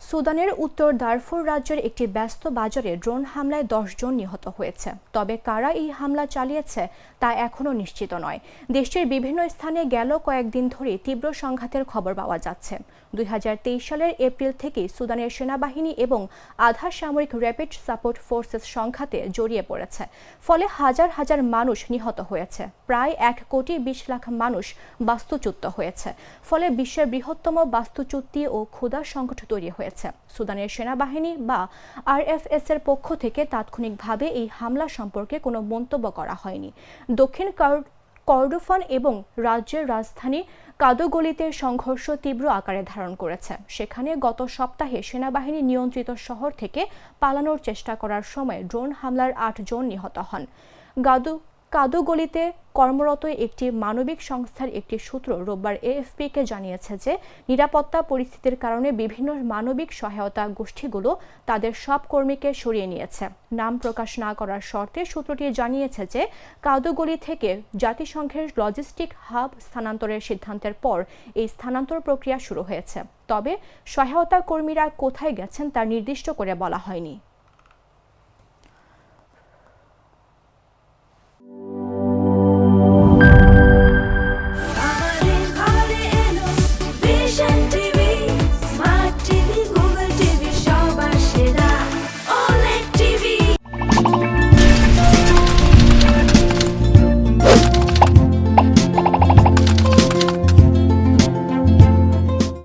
সুদানের উত্তর দারফুর রাজ্যের একটি ব্যস্ত বাজারে ড্রোন হামলায় 10 জন নিহত হয়েছে। তবে কারা এই হামলা চালিয়েছে তা এখনও নিশ্চিত নয়। দেশটির বিভিন্ন স্থানে গেল কয়েকদিন ধরে তীব্র সংঘাতের খবর পাওয়া যাচ্ছে। 2023 সালের এপ্রিল থেকেই সুদানের সেনাবাহিনী এবং আধা সামরিক র্যাপিড সাপোর্ট ফোর্সেস সংঘাতে জড়িয়ে পড়েছে। ফলে হাজার হাজার মানুষ নিহত হয়েছে। প্রায় 1,20,00,000 মানুষ বাস্তুচ্যুত হয়েছে। ফলে বিশ্বের বৃহত্তম বাস্তুচ্যুতি ও ক্ষুধা সংকট তৈরি হয়েছে। সুদানের সেনাবাহিনী বা আরএফএস এর পক্ষ থেকে তাৎক্ষণিকভাবে এই হামলা সম্পর্কে কোনো মন্তব্য করা হয়নি। দক্ষিণ কর্ডোফান এবং রাজ্যের রাজধানী কাদোগলিতে সংঘর্ষ তীব্র আকারে ধারণ করেছে। সেখানে গত সপ্তাহে সেনাবাহিনী নিয়ন্ত্রিত শহর থেকে পালানোর চেষ্টা করার সময় ড্রোন হামলার 8 জন নিহত হন। কাদোগলিতে কর্মরত একটি মানবিক সংস্থার একটি সূত্র রোববার এএফপিকে জানিয়েছে যে নিরাপত্তা পরিস্থিতির কারণে বিভিন্ন মানবিক সহায়তা গোষ্ঠীগুলো তাদের সব কর্মীকে সরিয়ে নিয়েছে। নাম প্রকাশ না করার শর্তে সূত্রটি জানিয়েছে যে কাদোগলি থেকে জাতিসংঘের লজিস্টিক হাব স্থানান্তরের সিদ্ধান্তের পর এই স্থানান্তর প্রক্রিয়া শুরু হয়েছে। তবে সহায়তা কর্মীরা কোথায় গেছেন তা নির্দিষ্ট করে বলা হয়নি।